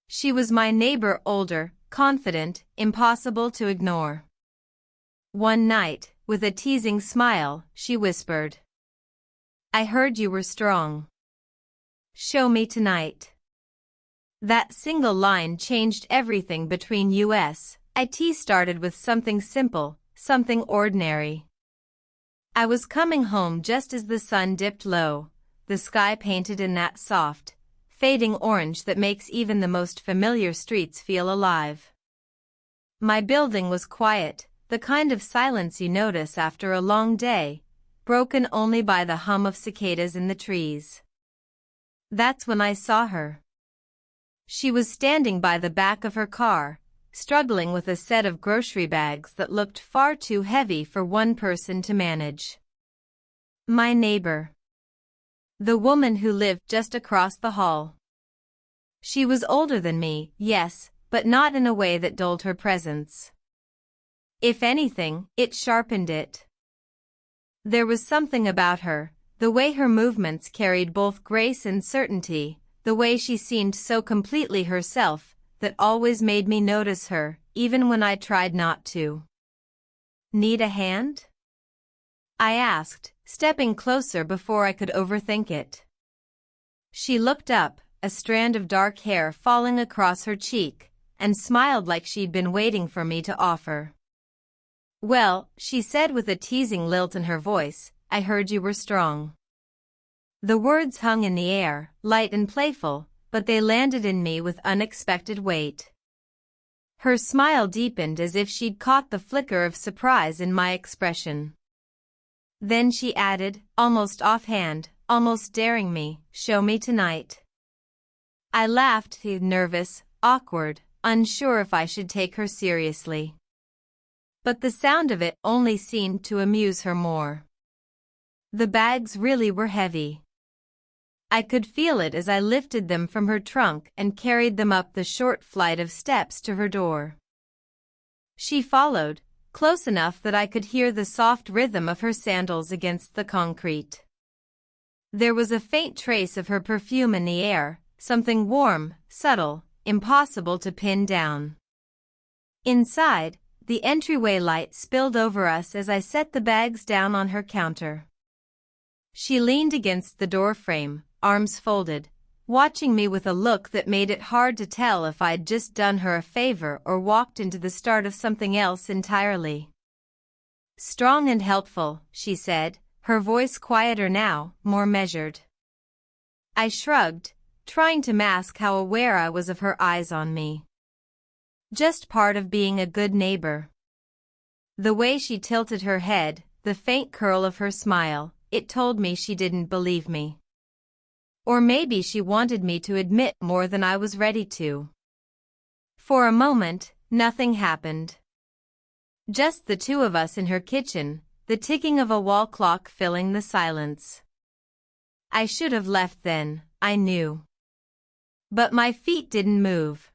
She was my neighbor, older, confident, impossible to ignore. One night, with a teasing smile, she whispered, "I heard you were strong. Show me tonight." That single line changed everything between us. It started with something simple, something ordinary. I was coming home just as the sun dipped low, the sky painted in that soft, fading orange that makes even the most familiar streets feel alive. My building was quiet, the kind of silence you notice after a long day, broken only by the hum of cicadas in the trees. That's when I saw her. She was standing by the back of her car, struggling with a set of grocery bags that looked far too heavy for one person to manage. My neighbor. The woman who lived just across the hall. She was older than me, yes, but not in a way that dulled her presence. If anything, it sharpened it. There was something about her, the way her movements carried both grace and certainty, the way she seemed so completely herself, that always made me notice her, even when I tried not to. "Need a hand?" I asked, stepping closer before I could overthink it. She looked up, a strand of dark hair falling across her cheek, and smiled like she'd been waiting for me to offer. "Well," she said with a teasing lilt in her voice, "I heard you were strong." The words hung in the air, light and playful, but they landed in me with unexpected weight. Her smile deepened as if she'd caught the flicker of surprise in my expression. Then she added, almost offhand, almost daring me, "Show me tonight." I laughed, nervous, awkward, unsure if I should take her seriously. But the sound of it only seemed to amuse her more. The bags really were heavy. I could feel it as I lifted them from her trunk and carried them up the short flight of steps to her door. She followed, close enough that I could hear the soft rhythm of her sandals against the concrete. There was a faint trace of her perfume in the air, something warm, subtle, impossible to pin down. Inside, the entryway light spilled over us as I set the bags down on her counter. She leaned against the door frame, arms folded, watching me with a look that made it hard to tell if I'd just done her a favor or walked into the start of something else entirely. "Strong and helpful," she said, her voice quieter now, more measured. I shrugged, trying to mask how aware I was of her eyes on me. Just part of being a good neighbor. The way she tilted her head, the faint curl of her smile, it told me she didn't believe me. Or maybe she wanted me to admit more than I was ready to. For a moment, nothing happened. Just the two of us in her kitchen, the ticking of a wall clock filling the silence. I should have left then, I knew. But my feet didn't move.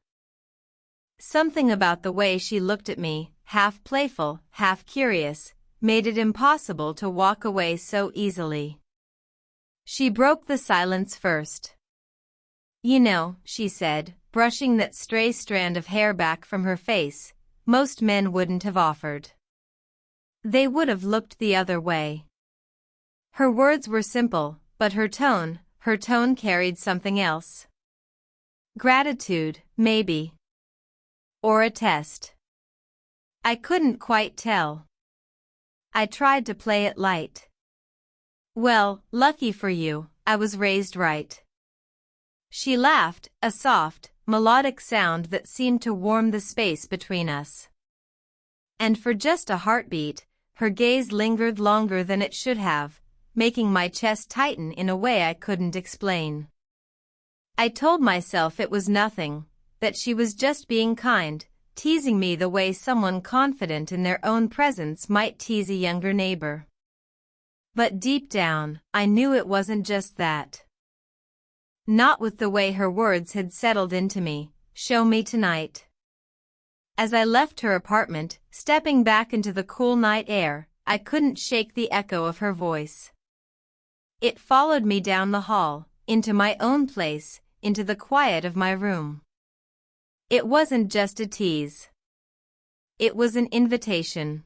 Something about the way she looked at me, half playful, half curious, made it impossible to walk away so easily. She broke the silence first. "You know," she said, brushing that stray strand of hair back from her face, "most men wouldn't have offered. They would have looked the other way." Her words were simple, but her tone carried something else. Gratitude, maybe. Or a test. I couldn't quite tell. I tried to play it light. "Well, lucky for you, I was raised right." She laughed, a soft, melodic sound that seemed to warm the space between us. And for just a heartbeat, her gaze lingered longer than it should have, making my chest tighten in a way I couldn't explain. I told myself it was nothing, that she was just being kind, teasing me the way someone confident in their own presence might tease a younger neighbor. But deep down, I knew it wasn't just that. Not with the way her words had settled into me, "Show me tonight." As I left her apartment, stepping back into the cool night air, I couldn't shake the echo of her voice. It followed me down the hall, into my own place, into the quiet of my room. It wasn't just a tease. It was an invitation.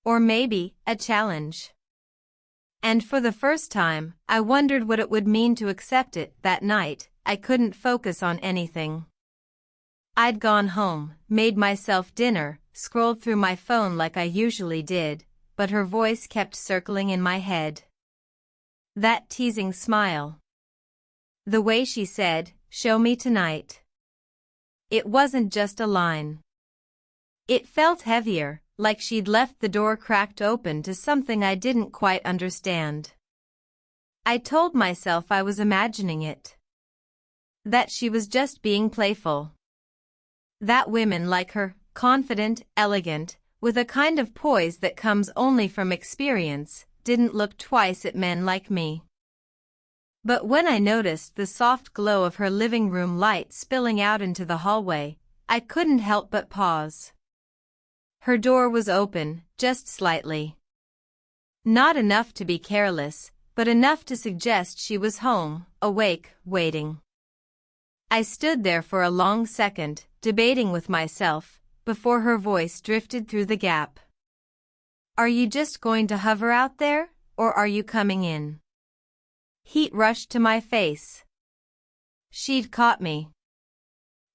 Or maybe, a challenge. And for the first time, I wondered what it would mean to accept it. That night, I couldn't focus on anything. I'd gone home, made myself dinner, scrolled through my phone like I usually did, but her voice kept circling in my head. That teasing smile. The way she said, "Show me tonight." It wasn't just a line. It felt heavier, like she'd left the door cracked open to something I didn't quite understand. I told myself I was imagining it. That she was just being playful. That women like her, confident, elegant, with a kind of poise that comes only from experience, didn't look twice at men like me. But when I noticed the soft glow of her living room light spilling out into the hallway, I couldn't help but pause. Her door was open, just slightly. Not enough to be careless, but enough to suggest she was home, awake, waiting. I stood there for a long second, debating with myself, before her voice drifted through the gap. "Are you just going to hover out there, or are you coming in?" Heat rushed to my face. She'd caught me.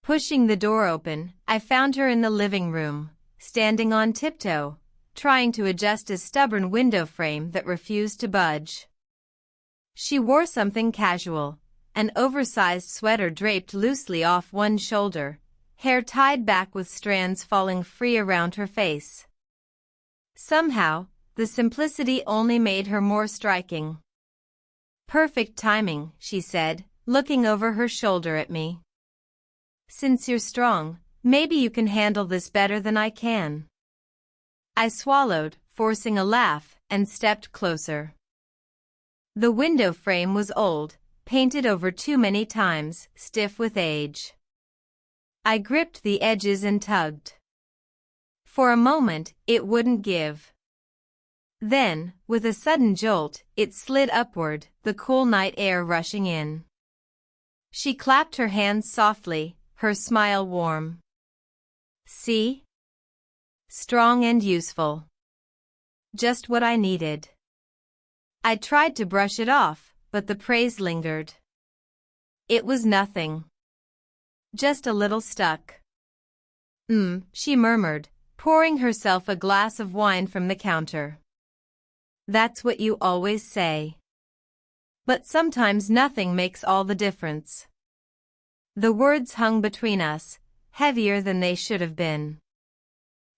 Pushing the door open, I found her in the living room, standing on tiptoe, trying to adjust a stubborn window frame that refused to budge. She wore something casual, an oversized sweater draped loosely off one shoulder, hair tied back with strands falling free around her face. Somehow, the simplicity only made her more striking. "Perfect timing," she said, looking over her shoulder at me. "Since you're strong, maybe you can handle this better than I can." I swallowed, forcing a laugh, and stepped closer. The window frame was old, painted over too many times, stiff with age. I gripped the edges and tugged. For a moment, it wouldn't give. Then, with a sudden jolt, it slid upward, the cool night air rushing in. She clapped her hands softly, her smile warm. "See? Strong and useful. Just what I needed." I tried to brush it off, but the praise lingered. It was nothing. Just a little stuck. She murmured, pouring herself a glass of wine from the counter. "That's what you always say. But sometimes nothing makes all the difference." The words hung between us, heavier than they should have been.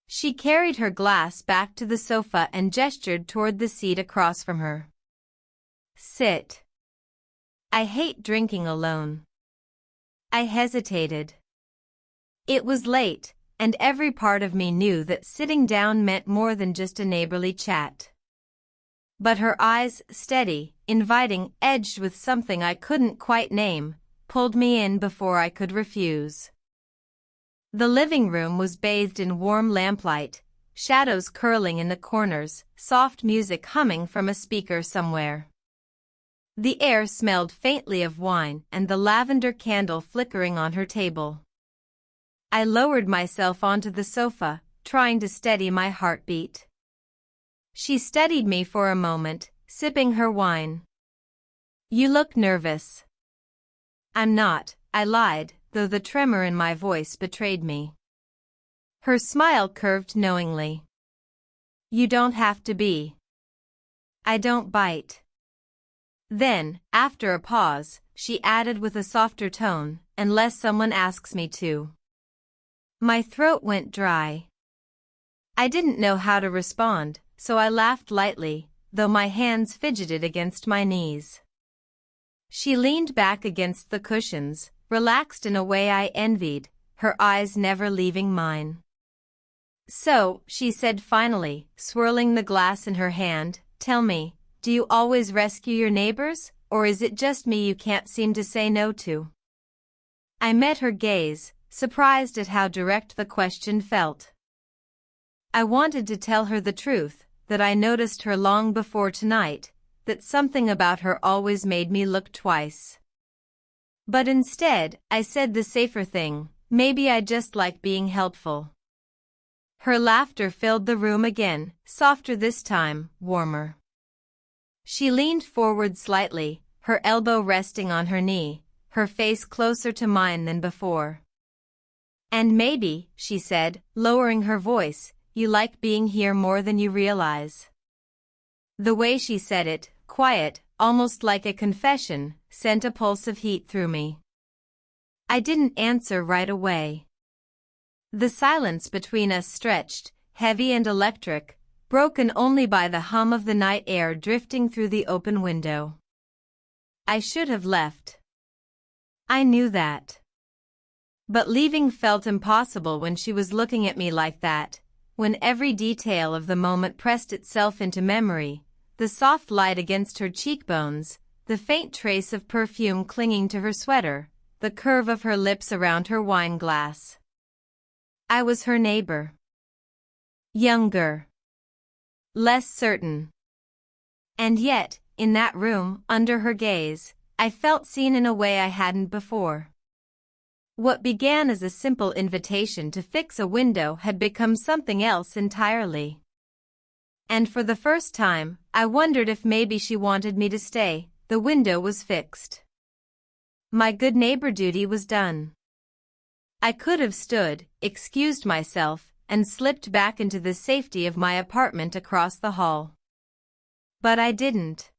She carried her glass back to the sofa and gestured toward the seat across from her. "Sit." I hate drinking alone. I hesitated. It was late, and every part of me knew that sitting down meant more than just a neighborly chat. But her eyes, steady, inviting, edged with something I couldn't quite name, pulled me in before I could refuse. The living room was bathed in warm lamplight, shadows curling in the corners, soft music humming from a speaker somewhere. The air smelled faintly of wine and the lavender candle flickering on her table. I lowered myself onto the sofa, trying to steady my heartbeat. She studied me for a moment, sipping her wine. "You look nervous." "I'm not," I lied, though the tremor in my voice betrayed me. Her smile curved knowingly. "You don't have to be." "I don't bite." Then, after a pause, she added with a softer tone, "Unless someone asks me to." My throat went dry. I didn't know how to respond, so I laughed lightly, though my hands fidgeted against my knees. She leaned back against the cushions, relaxed in a way I envied, her eyes never leaving mine. "So," she said finally, swirling the glass in her hand, "tell me, do you always rescue your neighbors, or is it just me you can't seem to say no to?" I met her gaze, surprised at how direct the question felt. I wanted to tell her the truth, that I noticed her long before tonight, that something about her always made me look twice. But instead, I said the safer thing, Maybe I just like being helpful. Her laughter filled the room again, softer this time, warmer. She leaned forward slightly, her elbow resting on her knee, her face closer to mine than before. And maybe, she said, lowering her voice, you like being here more than you realize. The way she said it, quiet, almost like a confession, sent a pulse of heat through me. I didn't answer right away. The silence between us stretched, heavy and electric, broken only by the hum of the night air drifting through the open window. I should have left. I knew that. But leaving felt impossible when she was looking at me like that, when every detail of the moment pressed itself into memory, the soft light against her cheekbones, the faint trace of perfume clinging to her sweater, the curve of her lips around her wine glass. I was her neighbor. Younger. Less certain. And yet, in that room, under her gaze, I felt seen in a way I hadn't before. What began as a simple invitation to fix a window had become something else entirely. And for the first time, I wondered if maybe she wanted me to stay. The window was fixed. My good neighbor duty was done. I could have stood, excused myself, and slipped back into the safety of my apartment across the hall. But I didn't.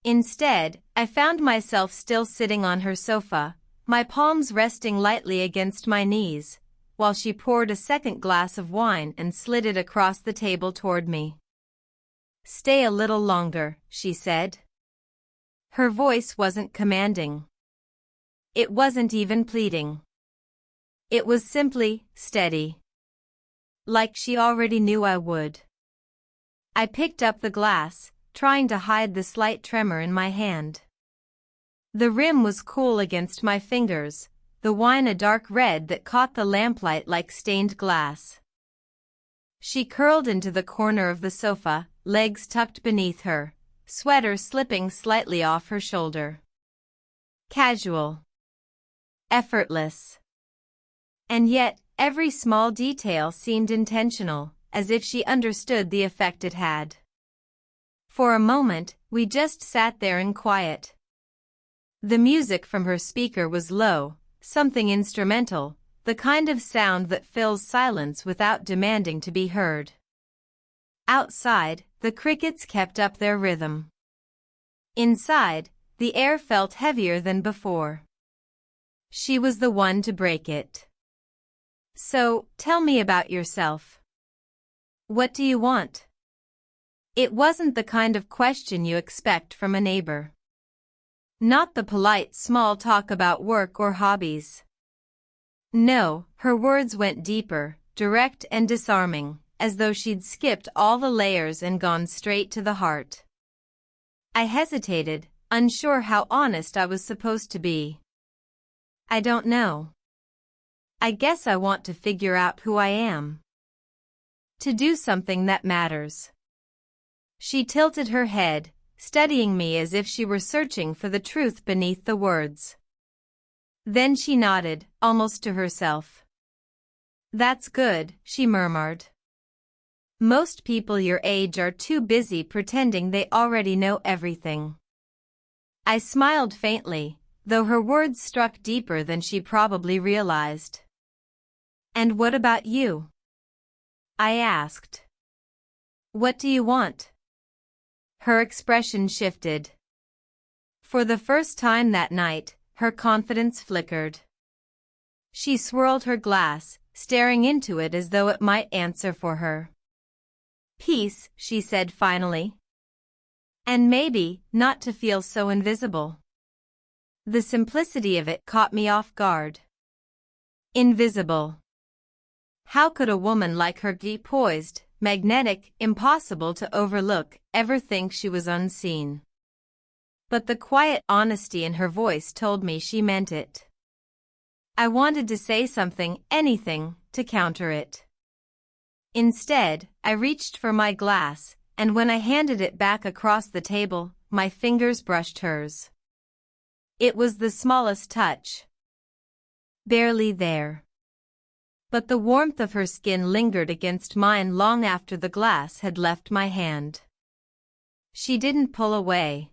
Instead, I found myself still sitting on her sofa, my palms resting lightly against my knees, while she poured a second glass of wine and slid it across the table toward me. Stay a little longer, she said. Her voice wasn't commanding. It wasn't even pleading. It was simply steady. Like she already knew I would. I picked up the glass, trying to hide the slight tremor in my hand. The rim was cool against my fingers, the wine a dark red that caught the lamplight like stained glass. She curled into the corner of the sofa, legs tucked beneath her, sweater slipping slightly off her shoulder. Casual. Effortless. And yet, every small detail seemed intentional, as if she understood the effect it had. For a moment, we just sat there in quiet. The music from her speaker was low, something instrumental, the kind of sound that fills silence without demanding to be heard. Outside, the crickets kept up their rhythm. Inside, the air felt heavier than before. She was the one to break it. So, tell me about yourself. What do you want? It wasn't the kind of question you expect from a neighbor. Not the polite small talk about work or hobbies. No, her words went deeper, direct and disarming, as though she'd skipped all the layers and gone straight to the heart. I hesitated, unsure how honest I was supposed to be. I don't know. I guess I want to figure out who I am. To do something that matters. She tilted her head, studying me as if she were searching for the truth beneath the words. Then she nodded, almost to herself. That's good, she murmured. Most people your age are too busy pretending they already know everything. I smiled faintly, though her words struck deeper than she probably realized. And what about you? I asked. What do you want? Her expression shifted. For the first time that night, her confidence flickered. She swirled her glass, staring into it as though it might answer for her. Peace, she said finally. And maybe, not to feel so invisible. The simplicity of it caught me off guard. Invisible. How could a woman like her be poised, magnetic, impossible to overlook, ever think she was unseen? But the quiet honesty in her voice told me she meant it. I wanted to say something, anything, to counter it. Instead, I reached for my glass, and when I handed it back across the table, my fingers brushed hers. It was the smallest touch. barely there. But the warmth of her skin lingered against mine long after the glass had left my hand. She didn't pull away.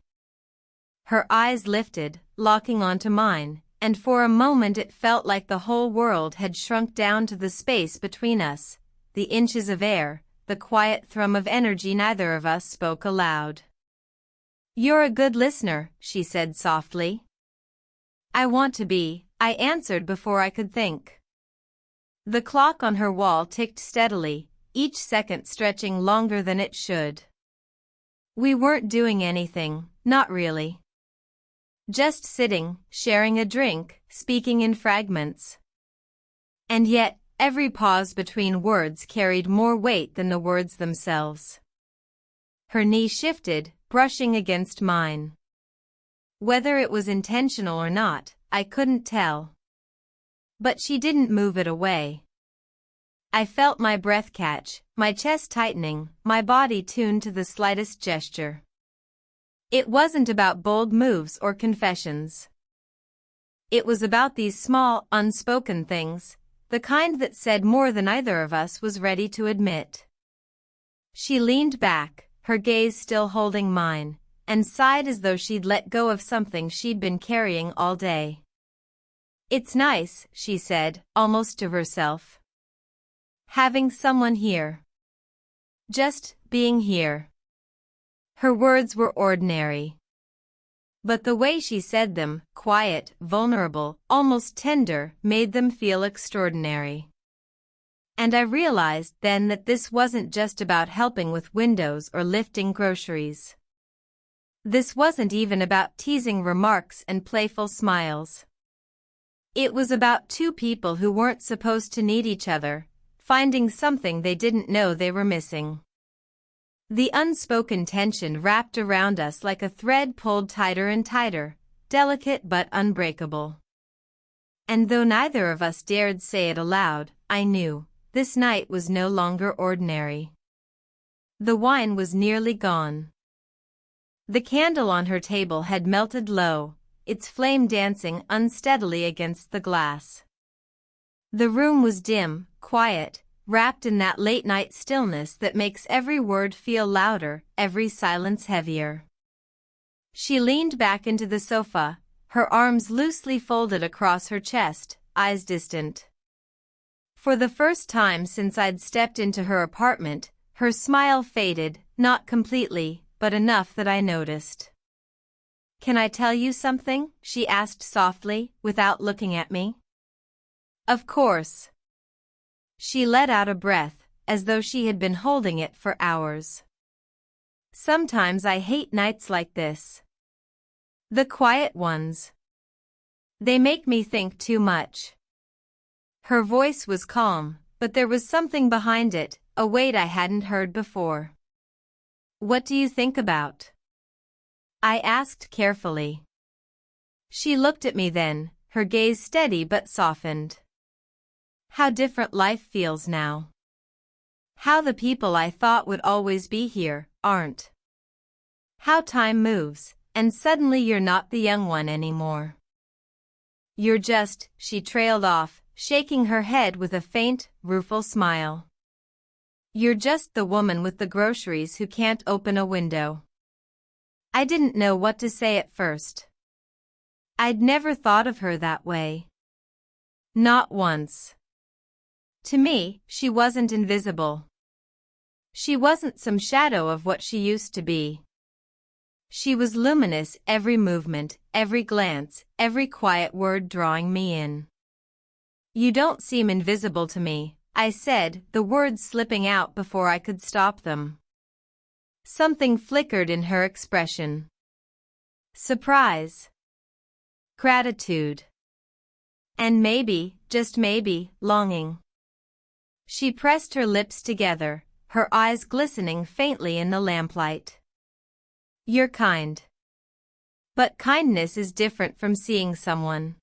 Her eyes lifted, locking onto mine, and for a moment it felt like the whole world had shrunk down to the space between us, the inches of air, the quiet thrum of energy. Neither of us spoke aloud. "You're a good listener," she said softly. "I want to be," I answered before I could think. The clock on her wall ticked steadily, each second stretching longer than it should. We weren't doing anything, not really. Just sitting, sharing a drink, speaking in fragments. And yet, every pause between words carried more weight than the words themselves. Her knee shifted, brushing against mine. Whether it was intentional or not, I couldn't tell. But she didn't move it away. I felt my breath catch, my chest tightening, my body tuned to the slightest gesture. It wasn't about bold moves or confessions. It was about these small, unspoken things, the kind that said more than either of us was ready to admit. She leaned back, her gaze still holding mine, and sighed as though she'd let go of something she'd been carrying all day. "It's nice," she said, almost to herself. "Having someone here. Just being here." Her words were ordinary. But the way she said them, quiet, vulnerable, almost tender, made them feel extraordinary. And I realized then that this wasn't just about helping with windows or lifting groceries. This wasn't even about teasing remarks and playful smiles. It was about two people who weren't supposed to need each other, finding something they didn't know they were missing. The unspoken tension wrapped around us like a thread pulled tighter and tighter, delicate but unbreakable. And though neither of us dared say it aloud, I knew, this night was no longer ordinary. The wine was nearly gone. The candle on her table had melted low, its flame dancing unsteadily against the glass. The room was dim, quiet, wrapped in that late-night stillness that makes every word feel louder, every silence heavier. She leaned back into the sofa, her arms loosely folded across her chest, eyes distant. For the first time since I'd stepped into her apartment, her smile faded, not completely, but enough that I noticed. "Can I tell you something?" she asked softly, without looking at me. "Of course." She let out a breath, as though she had been holding it for hours. "Sometimes I hate nights like this. The quiet ones. They make me think too much." Her voice was calm, but there was something behind it, a weight I hadn't heard before. "What do you think about?" I asked carefully. She looked at me then, her gaze steady but softened. "How different life feels now. How the people I thought would always be here, aren't. How time moves, and suddenly you're not the young one anymore. You're just," she trailed off, shaking her head with a faint, rueful smile. "You're just the woman with the groceries who can't open a window." I didn't know what to say at first. I'd never thought of her that way. Not once. To me, she wasn't invisible. She wasn't some shadow of what she used to be. She was luminous, every movement, every glance, every quiet word drawing me in. "You don't seem invisible to me," I said, the words slipping out before I could stop them. Something flickered in her expression. Surprise. Gratitude. And maybe, just maybe, longing. She pressed her lips together, her eyes glistening faintly in the lamplight. "You're kind. But kindness is different from seeing someone.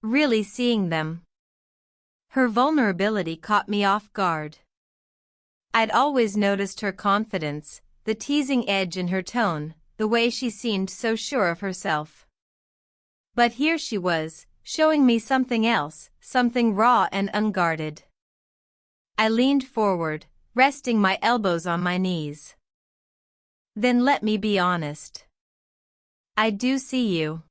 Really seeing them." Her vulnerability caught me off guard. I'd always noticed her confidence, the teasing edge in her tone, the way she seemed so sure of herself. But here she was, showing me something else, something raw and unguarded. I leaned forward, resting my elbows on my knees. Then let me be honest. I do see you.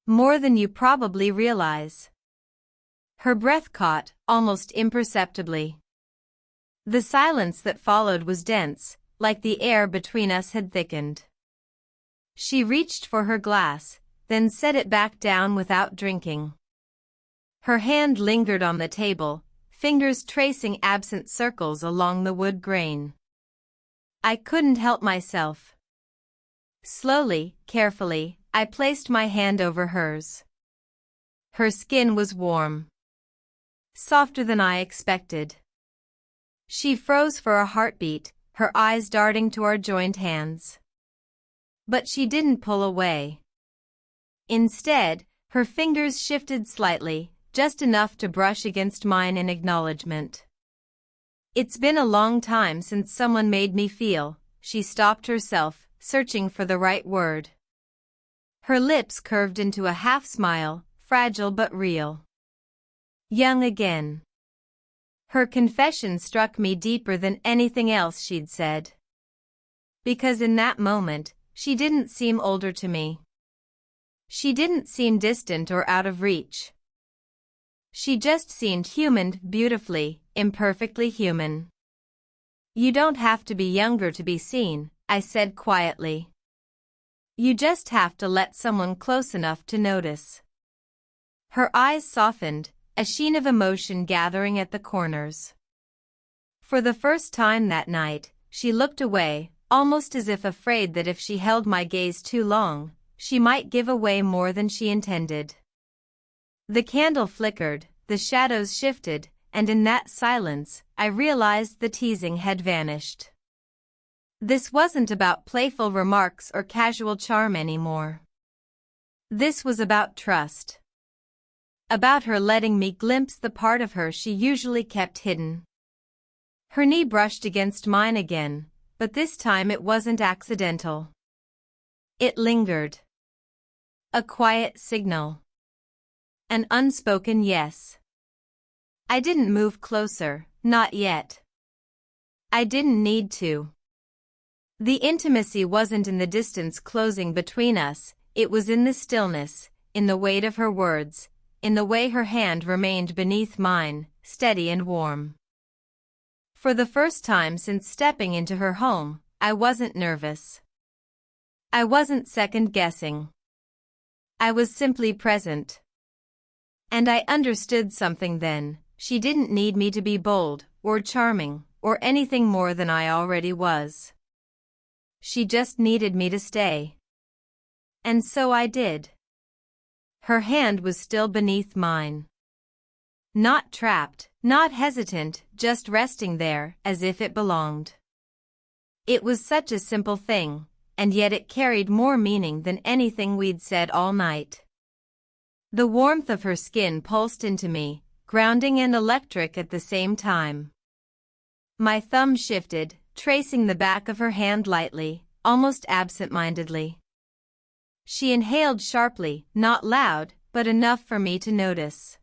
More than you probably realize. Her breath caught, almost imperceptibly. The silence that followed was dense, like the air between us had thickened. She reached for her glass, then set it back down without drinking. Her hand lingered on the table, fingers tracing absent circles along the wood grain. I couldn't help myself. Slowly, carefully, I placed my hand over hers. Her skin was warm. Softer than I expected. She froze for a heartbeat, her eyes darting to our joined hands. But she didn't pull away. Instead, her fingers shifted slightly, just enough to brush against mine in acknowledgement. It's been a long time since someone made me feel, she stopped herself, searching for the right word. Her lips curved into a half-smile, fragile but real. Young again. Her confession struck me deeper than anything else she'd said. Because in that moment, she didn't seem older to me. She didn't seem distant or out of reach. She just seemed human, beautifully, imperfectly human. You don't have to be younger to be seen, I said quietly. You just have to let someone close enough to notice. Her eyes softened, a sheen of emotion gathering at the corners. For the first time that night, she looked away, almost as if afraid that if she held my gaze too long, she might give away more than she intended. The candle flickered, the shadows shifted, and in that silence, I realized the teasing had vanished. This wasn't about playful remarks or casual charm anymore. This was about trust. About her letting me glimpse the part of her she usually kept hidden. Her knee brushed against mine again, but this time it wasn't accidental. It lingered. A quiet signal. An unspoken yes. I didn't move closer, not yet. I didn't need to. The intimacy wasn't in the distance closing between us, it was in the stillness, in the weight of her words, in the way her hand remained beneath mine, steady and warm. For the first time since stepping into her home, I wasn't nervous. I wasn't second-guessing. I was simply present. And I understood something then. She didn't need me to be bold, or charming, or anything more than I already was. She just needed me to stay. And so I did. Her hand was still beneath mine. Not trapped, not hesitant, just resting there, as if it belonged. It was such a simple thing, and yet it carried more meaning than anything we'd said all night. The warmth of her skin pulsed into me, grounding and electric at the same time. My thumb shifted, tracing the back of her hand lightly, almost absent-mindedly. She inhaled sharply, not loud, but enough for me to notice.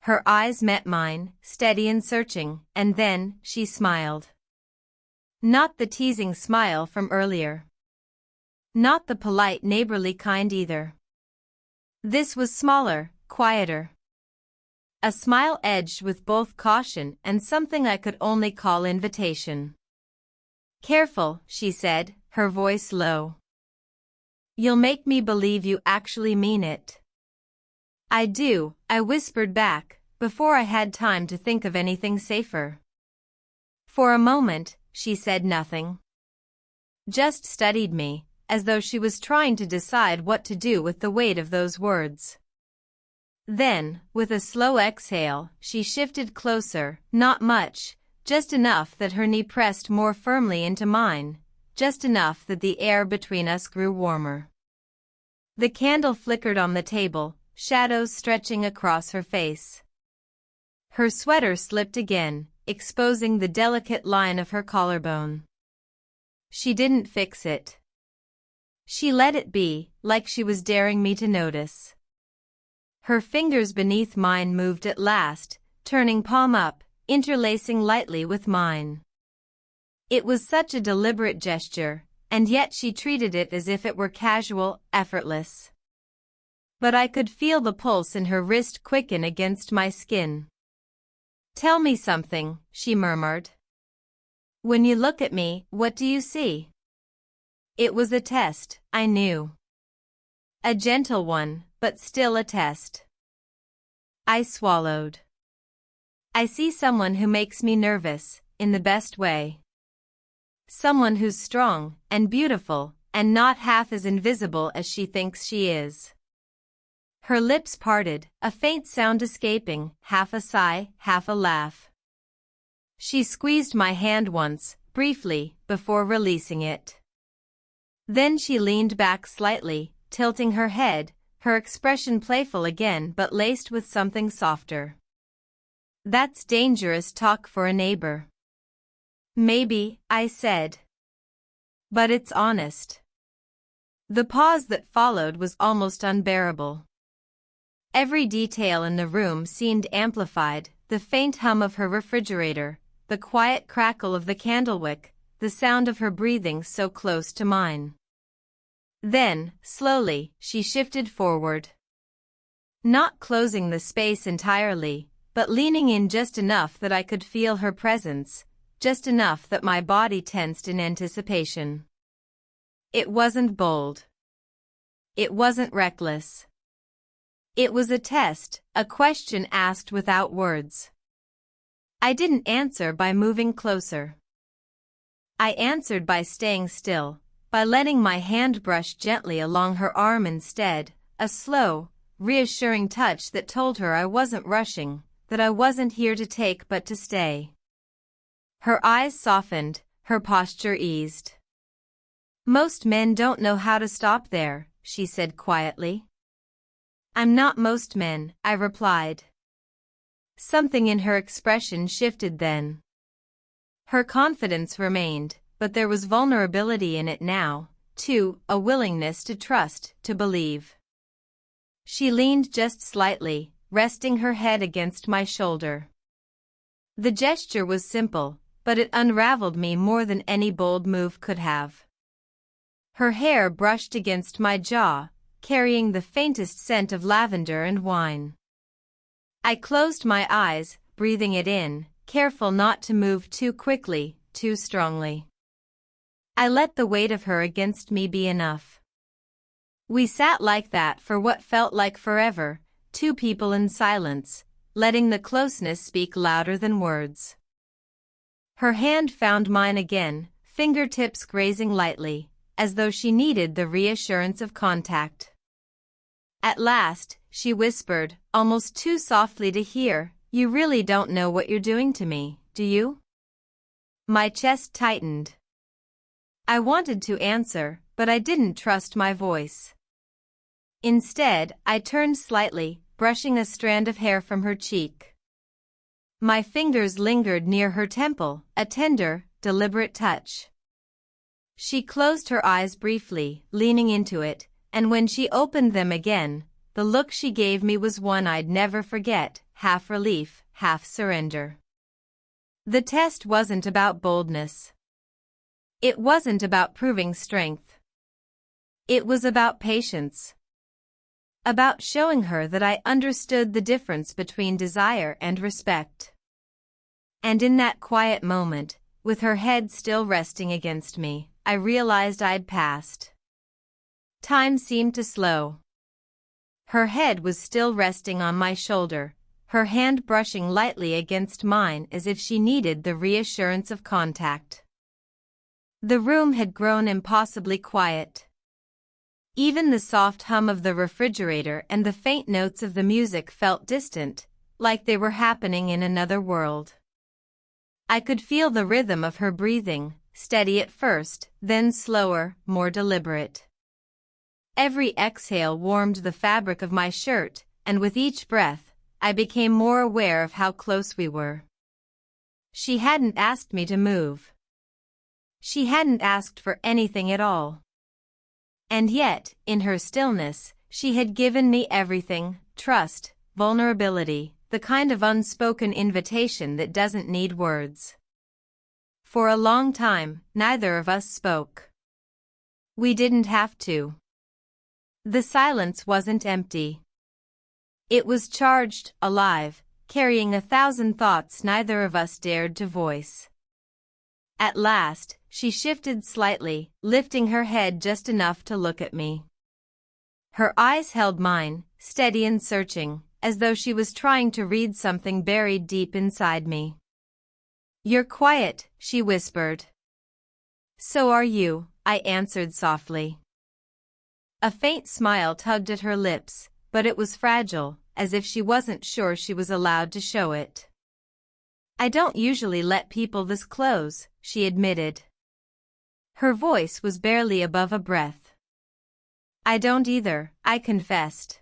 Her eyes met mine, steady and searching, and then she smiled. Not the teasing smile from earlier. Not the polite neighborly kind either. This was smaller, quieter. A smile edged with both caution and something I could only call invitation. Careful, she said, her voice low. You'll make me believe you actually mean it. I do, I whispered back, before I had time to think of anything safer. For a moment, she said nothing. Just studied me, as though she was trying to decide what to do with the weight of those words. Then, with a slow exhale, she shifted closer, not much, just enough that her knee pressed more firmly into mine, just enough that the air between us grew warmer. The candle flickered on the table, shadows stretching across her face. Her sweater slipped again, exposing the delicate line of her collarbone. She didn't fix it. She let it be, like she was daring me to notice. Her fingers beneath mine moved at last, turning palm up, interlacing lightly with mine. It was such a deliberate gesture, and yet she treated it as if it were casual, effortless. But I could feel the pulse in her wrist quicken against my skin. "Tell me something," she murmured. "When you look at me, what do you see?" It was a test, I knew. A gentle one, but still a test. I swallowed. "I see someone who makes me nervous, in the best way. Someone who's strong, and beautiful, and not half as invisible as she thinks she is." Her lips parted, a faint sound escaping, half a sigh, half a laugh. She squeezed my hand once, briefly, before releasing it. Then she leaned back slightly, tilting her head, her expression playful again but laced with something softer. "That's dangerous talk for a neighbor." "Maybe," I said. "But it's honest." The pause that followed was almost unbearable. Every detail in the room seemed amplified, the faint hum of her refrigerator, the quiet crackle of the candlewick, the sound of her breathing so close to mine. Then, slowly, she shifted forward. Not closing the space entirely, but leaning in just enough that I could feel her presence, just enough that my body tensed in anticipation. It wasn't bold. It wasn't reckless. It was a test, a question asked without words. I didn't answer by moving closer. I answered by staying still, by letting my hand brush gently along her arm instead, a slow, reassuring touch that told her I wasn't rushing, that I wasn't here to take but to stay. Her eyes softened, her posture eased. "Most men don't know how to stop there," she said quietly. "I'm not most men," I replied. Something in her expression shifted then. Her confidence remained, but there was vulnerability in it now, too, a willingness to trust, to believe. She leaned just slightly, resting her head against my shoulder. The gesture was simple, but it unraveled me more than any bold move could have. Her hair brushed against my jaw, carrying the faintest scent of lavender and wine. I closed my eyes, breathing it in, careful not to move too quickly, too strongly. I let the weight of her against me be enough. We sat like that for what felt like forever, two people in silence, letting the closeness speak louder than words. Her hand found mine again, fingertips grazing lightly, as though she needed the reassurance of contact. At last, she whispered, almost too softly to hear, "You really don't know what you're doing to me, do you?" My chest tightened. I wanted to answer, but I didn't trust my voice. Instead, I turned slightly, brushing a strand of hair from her cheek. My fingers lingered near her temple, a tender, deliberate touch. She closed her eyes briefly, leaning into it, and when she opened them again, the look she gave me was one I'd never forget, half relief, half surrender. The test wasn't about boldness. It wasn't about proving strength. It was about patience. About showing her that I understood the difference between desire and respect. And in that quiet moment, with her head still resting against me, I realized I'd passed. Time seemed to slow. Her head was still resting on my shoulder, her hand brushing lightly against mine as if she needed the reassurance of contact. The room had grown impossibly quiet. Even the soft hum of the refrigerator and the faint notes of the music felt distant, like they were happening in another world. I could feel the rhythm of her breathing, steady at first, then slower, more deliberate. Every exhale warmed the fabric of my shirt, and with each breath, I became more aware of how close we were. She hadn't asked me to move. She hadn't asked for anything at all. And yet, in her stillness, she had given me everything, trust, vulnerability, the kind of unspoken invitation that doesn't need words. For a long time, neither of us spoke. We didn't have to. The silence wasn't empty. It was charged, alive, carrying 1,000 thoughts neither of us dared to voice. At last, she shifted slightly, lifting her head just enough to look at me. Her eyes held mine, steady and searching, as though she was trying to read something buried deep inside me. "You're quiet," she whispered. "So are you," I answered softly. A faint smile tugged at her lips, but it was fragile, as if she wasn't sure she was allowed to show it. "I don't usually let people this close," she admitted. Her voice was barely above a breath. "I don't either," I confessed.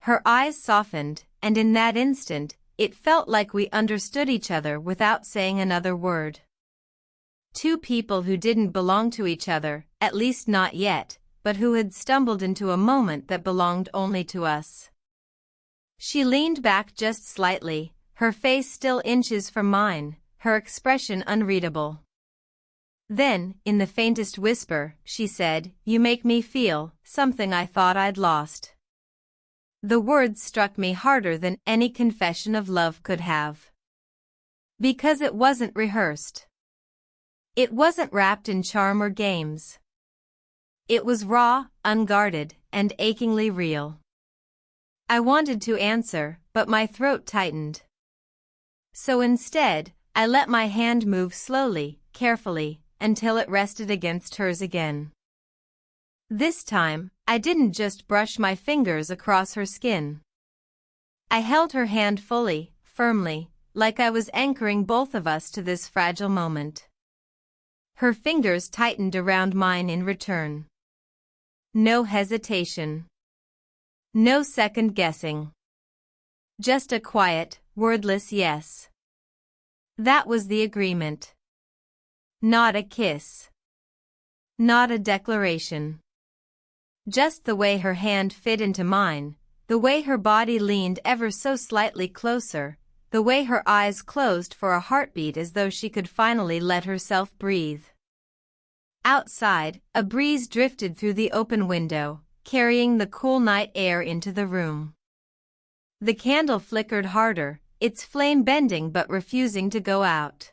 Her eyes softened, and in that instant, it felt like we understood each other without saying another word. Two people who didn't belong to each other, at least not yet, but who had stumbled into a moment that belonged only to us. She leaned back just slightly, her face still inches from mine, her expression unreadable. Then, in the faintest whisper, she said, "You make me feel something I thought I'd lost." The words struck me harder than any confession of love could have. Because it wasn't rehearsed. It wasn't wrapped in charm or games. It was raw, unguarded, and achingly real. I wanted to answer, but my throat tightened. So instead, I let my hand move slowly, carefully, until it rested against hers again. This time, I didn't just brush my fingers across her skin. I held her hand fully, firmly, like I was anchoring both of us to this fragile moment. Her fingers tightened around mine in return. No hesitation. No second guessing. Just a quiet, wordless yes. That was the agreement. Not a kiss. Not a declaration. Just the way her hand fit into mine, the way her body leaned ever so slightly closer, the way her eyes closed for a heartbeat as though she could finally let herself breathe. Outside, a breeze drifted through the open window, carrying the cool night air into the room. The candle flickered harder, its flame bending but refusing to go out.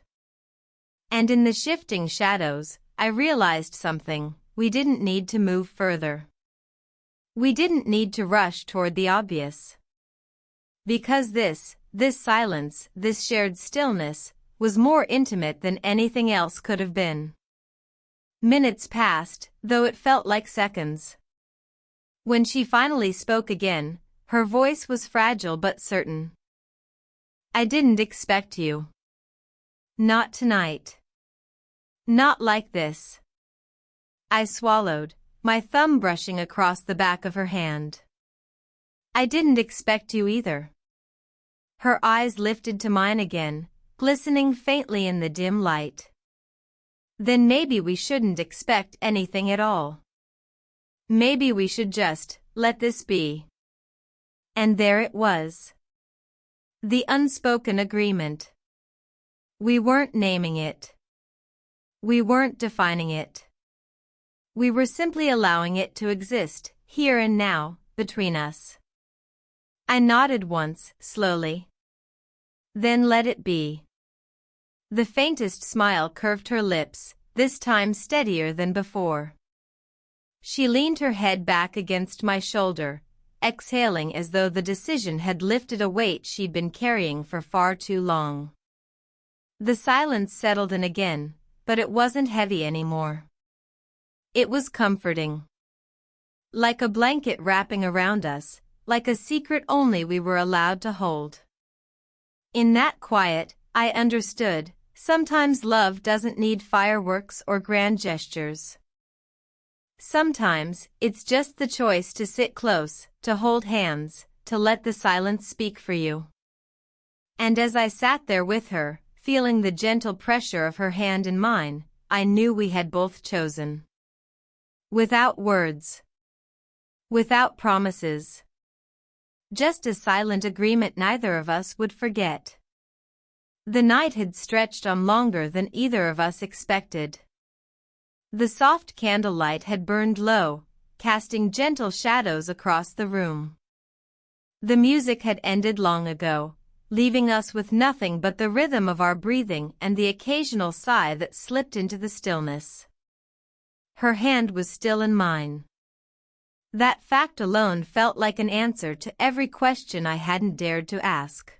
And in the shifting shadows, I realized something: we didn't need to move further. We didn't need to rush toward the obvious. Because this silence, this shared stillness, was more intimate than anything else could have been. Minutes passed, though it felt like seconds. When she finally spoke again, her voice was fragile but certain. "I didn't expect you. Not tonight. Not like this." I swallowed, my thumb brushing across the back of her hand. "I didn't expect you either." Her eyes lifted to mine again, glistening faintly in the dim light. "Then maybe we shouldn't expect anything at all. Maybe we should just let this be." And there it was. The unspoken agreement. We weren't naming it. We weren't defining it. We were simply allowing it to exist, here and now, between us. I nodded once, slowly. "Then let it be." The faintest smile curved her lips, this time steadier than before. She leaned her head back against my shoulder, exhaling as though the decision had lifted a weight she'd been carrying for far too long. The silence settled in again, but it wasn't heavy anymore. It was comforting. Like a blanket wrapping around us, like a secret only we were allowed to hold. In that quiet, I understood, sometimes love doesn't need fireworks or grand gestures. Sometimes, it's just the choice to sit close, to hold hands, to let the silence speak for you. And as I sat there with her, feeling the gentle pressure of her hand in mine, I knew we had both chosen. Without words. Without promises. just a silent agreement neither of us would forget. The night had stretched on longer than either of us expected. The soft candlelight had burned low, casting gentle shadows across the room. The music had ended long ago, leaving us with nothing but the rhythm of our breathing and the occasional sigh that slipped into the stillness. Her hand was still in mine. That fact alone felt like an answer to every question I hadn't dared to ask.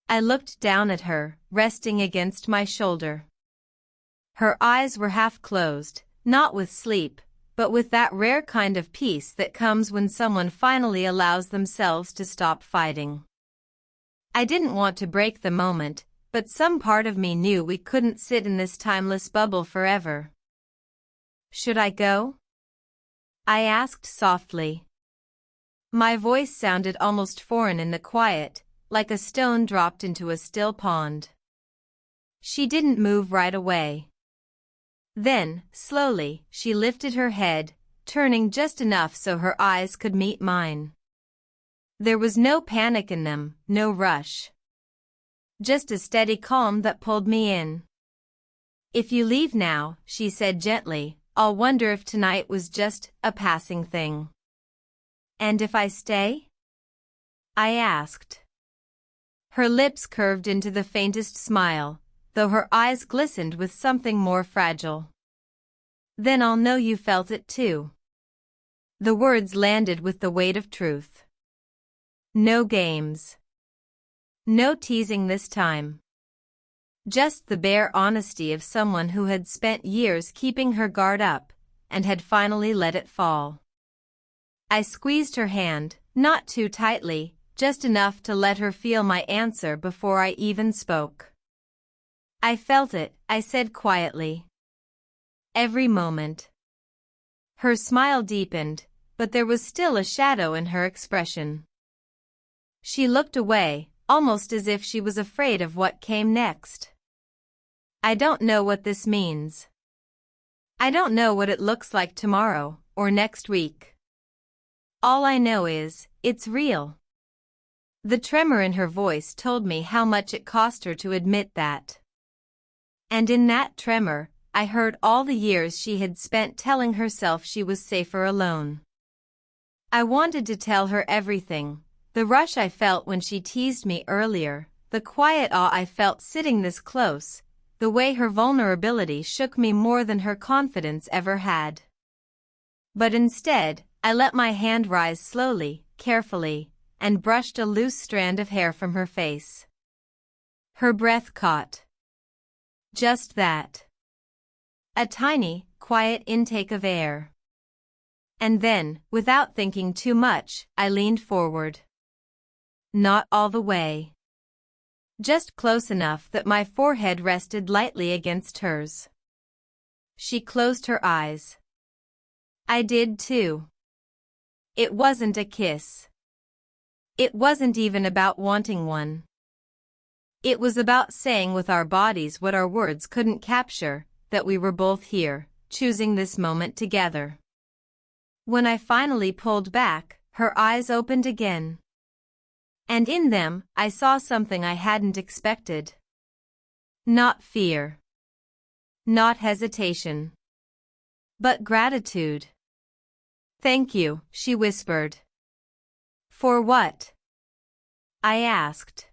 I looked down at her, resting against my shoulder. Her eyes were half closed, not with sleep, but with that rare kind of peace that comes when someone finally allows themselves to stop fighting. I didn't want to break the moment, but some part of me knew we couldn't sit in this timeless bubble forever. "Should I go?" I asked softly. My voice sounded almost foreign in the quiet, like a stone dropped into a still pond. She didn't move right away. Then, slowly, she lifted her head, turning just enough so her eyes could meet mine. There was no panic in them, no rush. Just a steady calm that pulled me in. "If you leave now," she said gently, "I'll wonder if tonight was just a passing thing." "And if I stay?" I asked. Her lips curved into the faintest smile, though her eyes glistened with something more fragile. "Then I'll know you felt it too." The words landed with the weight of truth. No games. No teasing this time. Just the bare honesty of someone who had spent years keeping her guard up, and had finally let it fall. I squeezed her hand, not too tightly, just enough to let her feel my answer before I even spoke. "I felt it," I said quietly. "Every moment." Her smile deepened, but there was still a shadow in her expression. She looked away, almost as if she was afraid of what came next. "I don't know what this means. I don't know what it looks like tomorrow, or next week. All I know is, it's real." The tremor in her voice told me how much it cost her to admit that. And in that tremor, I heard all the years she had spent telling herself she was safer alone. I wanted to tell her everything. The rush I felt when she teased me earlier, the quiet awe I felt sitting this close, the way her vulnerability shook me more than her confidence ever had. But instead, I let my hand rise slowly, carefully, and brushed a loose strand of hair from her face. Her breath caught. Just that. A tiny, quiet intake of air. And then, without thinking too much, I leaned forward. Not all the way. Just close enough that my forehead rested lightly against hers. She closed her eyes. I did too. It wasn't a kiss. It wasn't even about wanting one. It was about saying with our bodies what our words couldn't capture, that we were both here, choosing this moment together. When I finally pulled back, her eyes opened again. And in them, I saw something I hadn't expected. Not fear. Not hesitation. But gratitude. "Thank you," she whispered. "For what?" I asked.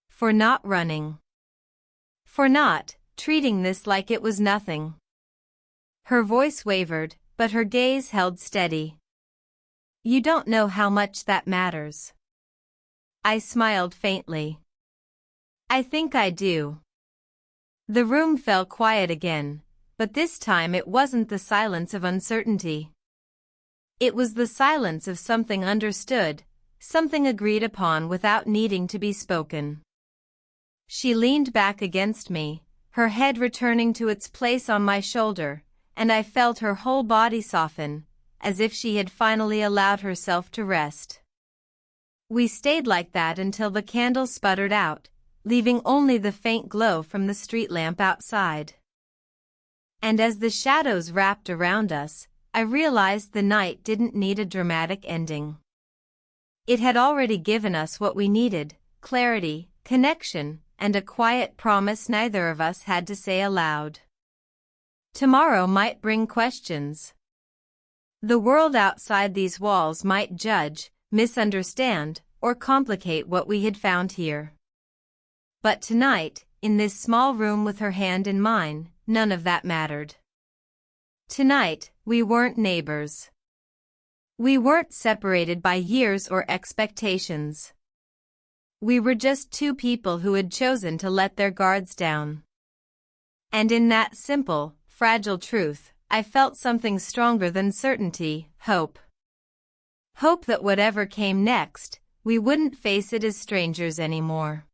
"For not running. For not treating this like it was nothing." Her voice wavered, but her gaze held steady. "You don't know how much that matters." I smiled faintly. "I think I do." The room fell quiet again, but this time it wasn't the silence of uncertainty. It was the silence of something understood, something agreed upon without needing to be spoken. She leaned back against me, her head returning to its place on my shoulder, and I felt her whole body soften, as if she had finally allowed herself to rest. We stayed like that until the candle sputtered out, leaving only the faint glow from the street lamp outside. And as the shadows wrapped around us, I realized the night didn't need a dramatic ending. It had already given us what we needed: clarity, connection, and a quiet promise neither of us had to say aloud. Tomorrow might bring questions. The world outside these walls might judge, misunderstand, or complicate what we had found here. But tonight, in this small room with her hand in mine, none of that mattered. Tonight, we weren't neighbors. We weren't separated by years or expectations. We were just two people who had chosen to let their guards down. And in that simple, fragile truth, I felt something stronger than certainty: hope. Hope that whatever came next, we wouldn't face it as strangers anymore.